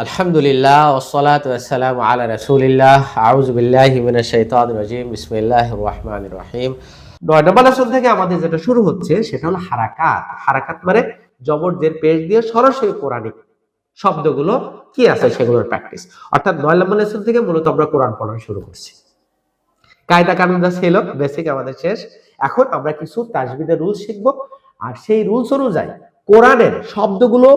আলহামদুলিল্লাহ ওয়াসসালাতু ওয়াসসালামু আলা রাসূলিল্লাহ আউযু বিল্লাহি মিনাশ শাইতানির রাজীম বিসমিল্লাহির রহমানির রহিম। 9 নম্বর লেসন থেকে আমাদের যেটা শুরু হচ্ছে সেটা হলো হারাকাত। হারাকাত মানে জবর জের পেশ দিয়ে সরাসরি কোরআনিক শব্দগুলো কি আছে সেগুলোর প্র্যাকটিস। অর্থাৎ 9 নম্বর লেসন থেকে মূলত আমরা কোরআন পড়া শুরু করছি। কায়দা কানুন যা ছিল বেসিক আমাদের শেষ। এখন আমরা কিছু তাজবিদের রুলস শিখবো, আর সেই রুলস অনুযায়ী কোরআনের শব্দগুলো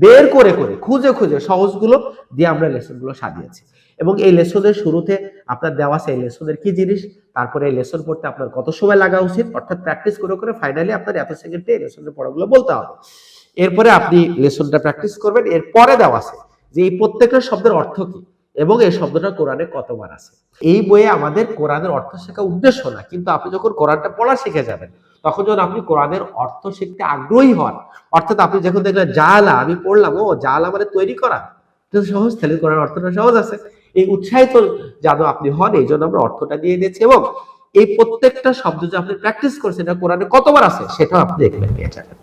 বের করে করে খুঁজে খুঁজে সহজগুলো দিয়ে আমরা লেসনগুলো সাজিয়েছি। এবং এই লেসনের শুরুতে আপনার দেওয়া আছে এই লেসনের কি জিনিস, তারপরে এই লেসন পড়তে আপনার কত সময় লাগা উচিত, অর্থাৎ প্র্যাকটিস করে করে ফাইনালি আপনার এত সেকেন্ডে এই লেসনের পড়াগুলো বলতে হবে। এরপরে আপনি লেসনটা প্র্যাকটিস করবেন। এরপরে দেওয়া আছে যে এই প্রত্যেকটা শব্দের অর্থ কি এবং এই শব্দটা কোরআনে কতবার আছে। এই বইয়ে আমাদের কোরআনের অর্থ শেখা উদ্দেশ্য না, কিন্তু আপনি যখন কোরআনটা পড়া শিখে যাবেন তখন যখন আপনি কোরআনের অর্থ শিখতে আগ্রহী হন, অর্থাৎ আপনি যখন দেখলেন জালা আমি পড়লাম, ও জালা মানে তৈরি করা, এটা সহজ, তাহলে কোরআনের অর্থটা সহজ আছে। এই উৎসাহিত যেন আপনি হন, এই জন্য আমরা অর্থটা দিয়ে দিয়েছি। এবং এই প্রত্যেকটা শব্দ যে আপনি প্র্যাকটিস করছেন এটা কোরআনে কতবার আছে সেটাও আপনি এখানে পেয়ে যাবেন।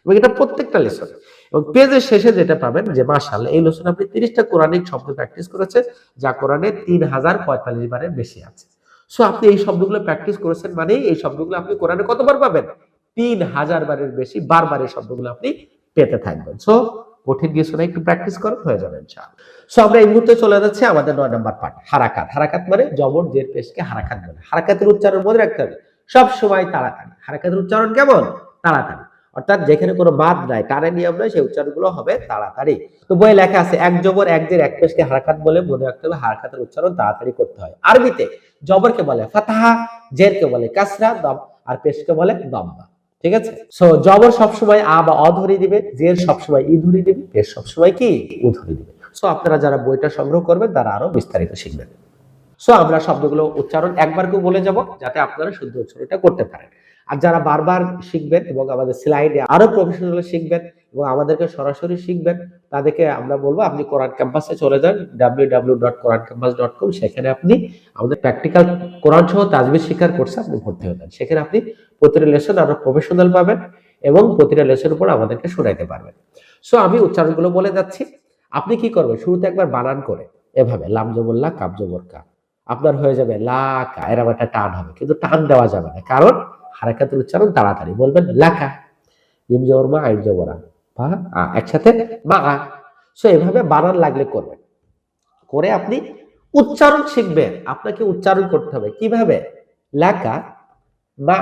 এবং এটা প্রত্যেকটা লেসন। এবং পেজের শেষে যেটা পাবেন যে মাশাআল্লাহ এই লেসনে আপনি 30টা কোরআনিক শব্দ প্র্যাকটিস করেছেন, যা কোরআনে 3045 বারের বেশি আছে। সো আপনি এই শব্দগুলো প্র্যাকটিস করেছেন মানে এই শব্দগুলো আপনি কোরআনে কতবার পাবেন? 3000 বারের বেশি বারবার এই শব্দগুলো আপনি পেতে থাকবেন। সো কঠিন কিছু না, একটু প্র্যাকটিস করুন, হয়ে যাবে ইনশাআল্লাহ। সো আমরা এই মুহূর্তে চলে যাচ্ছি আমাদের 9 নম্বর পার্ট, হারাকাত। হারাকাত মানে জবর জের পেশকে হারাকাত বলে। হারাকাতের উচ্চারণ মনে রাখতে হবে সব সময় তাড়াতাড়ি। হারাকাতের উচ্চারণ কেমন? তাড়াতাড়ি। অর্থাৎ যেখানে কোনো বাদ নাই, টানে নিয়ম নাই, সেই উচ্চারণগুলো হবে তাড়াতাড়ি। তো বইয়ে লেখা আছে এক জবর এক জের এক পেশকে হারাকাত বলে। মনে রাখতে হবে হারাকাতের উচ্চারণ তাড়াতাড়ি করতে হয়। আরবিতে জবরকে বলে ফাতাহা, জেরকে বলে কাসরা, দম আর পেশকে বলে দম্মা। ঠিক আছে? সো জবর সবসময় আ বা অ ধরে দিবে, জের সবসময় ই ধরে দিবে, পেশ সবসময় কি উ ধরে দিবে। সো আপনারা যারা বইটা সংগ্রহ করবেন তারা আরো বিস্তারিত শিখবেন। সো আমরা শব্দগুলো উচ্চারণ একবার করে বলে যাব যাতে আপনারা শুদ্ধ উচ্চারণটা করতে পারেন। আর যারা বারবার শিখবেন এবং আমাদের স্লাইডে আরো প্রফেশনাল শিখবেন এবং আমাদেরকে সরাসরি শিখবেন, তাদেরকে আমরা বলবো আপনি কোরআন ক্যাম্পাসে চলে যান, www.qurancampus.com। সেখানে আপনি আমাদের প্র্যাকটিক্যাল কোরআন সহ তাজবিদ শিক্ষার কোর্সে আপনি ভর্তি হয়ে যান। সেখানে আপনি প্রতিটা লেসন আরো প্রফেশনাল পাবেন এবং প্রতিটা লেসনের উপর আমাদেরকে শোনাইতে পারবেন। সো আমি উচ্চারণগুলো বলে যাচ্ছি, আপনি কি করবেন শুরুতে একবার বানান করে এভাবে লাম জবর লা, কাব জবর কা, আপনার হয়ে যাবে লাকা। এরকম একটা টান হবে, কিন্তু টান দেওয়া যাবে না, কারণ হারাকাতের উচ্চারণ তাড়াতাড়ি বলবেন। লাকা, মিম জবর মা, আইন জবর আ, একসাথে মা আ। সো এভাবে বানান লাগলে করবেন, করে আপনি উচ্চারণ শিখবেন। আপনাকে উচ্চারণ করতে হবে কিভাবে? লাকা, মা,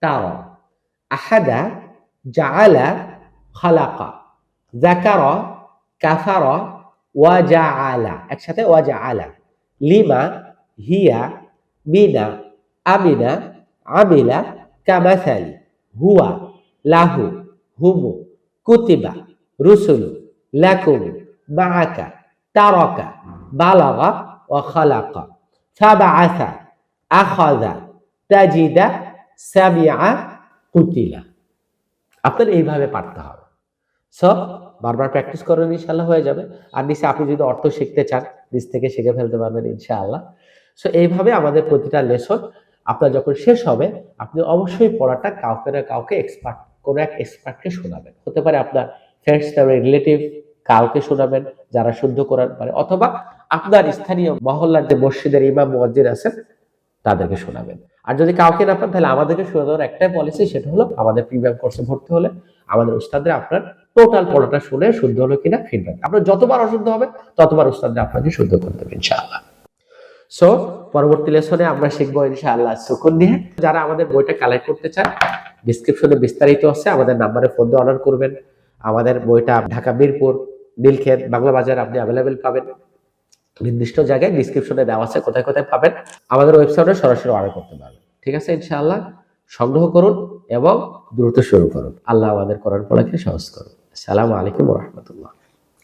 তারা, আহাদা, জাআলা, খালাকা, যাকারা, কাফারা, ওয়াজাআলা, একসাথে ওয়াজাআলা, লিমা, হিয়া, মিনা, আমিনা, আমিলা, কামাসালি, হুয়া, লাহু, হুমু, কুতিবা, রুসুলু, লাকুম, মাআকা, তারাকা, বালাগা, ওয়া খালাকা, ফাবাআসা, আখাযা, তাজিদা, সামিআ, কুতিলা। আপনার এইভাবে পারতে হবে। সো বারবার প্র্যাকটিস করেন, ইনশাআল্লাহ হয়ে যাবে। আর নিচে আপনি যদি অর্থ শিখতে চান নিচ থেকে শিখে ফেলতে পারবেন ইনশাআল্লাহ। সো এইভাবে আমাদের প্রতিটা লেসন আপনার যখন শেষ হবে আপনি অবশ্যই পড়াটা কাউকে না কাউকে কোনো এক এক্সপার্টকে শোনাবেন। হতে পারে আপনার ফ্রেন্ডস ফ্যামিলি রিলেটিভ, কাউকে শোনাবেন যারা শুদ্ধ কোরআন পারে, অথবা আপনার স্থানীয় মহল্লার যে মসজিদের ইমাম মুয়াজ্জিন আছেন তাদেরকে শোনাবেন। আর যদি কাউকে না পান তাহলে আমাদেরকে শোনানোর একটাই পলিসি, সেটা হলো আমাদের প্রিমিয়াম কোর্সে ভর্তি হলে আমাদের উস্তাদরা আপনার টোটাল পড়াটা শুনে শুদ্ধ হলো কিনা ফিডব্যাক। আপনার যতবার অশুদ্ধ হবে ততবার উস্তাদরা আপনাকে শুদ্ধ করে দেবে ইনশাআল্লাহ। সো পরবর্তী লেসনে আমরা শিখবো ইনশাআল্লাহ সুকুন নিয়ে। যারা আমাদের বইটা কালেক্ট করতে চান ডেসক্রিপশনে বিস্তারিত আছে, আমাদের নাম্বারে ফোন দিয়ে অর্ডার করবেন। আমাদের বইটা ঢাকা মিরপুর, নীলক্ষেত, বাংলা বাজার আপনি অ্যাভেলেবেল পাবেন। নির্দিষ্ট জায়গায় ডেসক্রিপশনে দেওয়া আছে কোথায় কোথায় পাবেন। আমাদের ওয়েবসাইটে সরাসরি অর্ডার করতে পারবেন। ঠিক আছে? ইনশাআল্লাহ সংগ্রহ করুন এবং দ্রুত শুরু করুন। আল্লাহ আমাদের কোরআন পড়াকে সহজ করুন। আসসালামু আলাইকুম ওয়া রাহমাতুল্লাহ।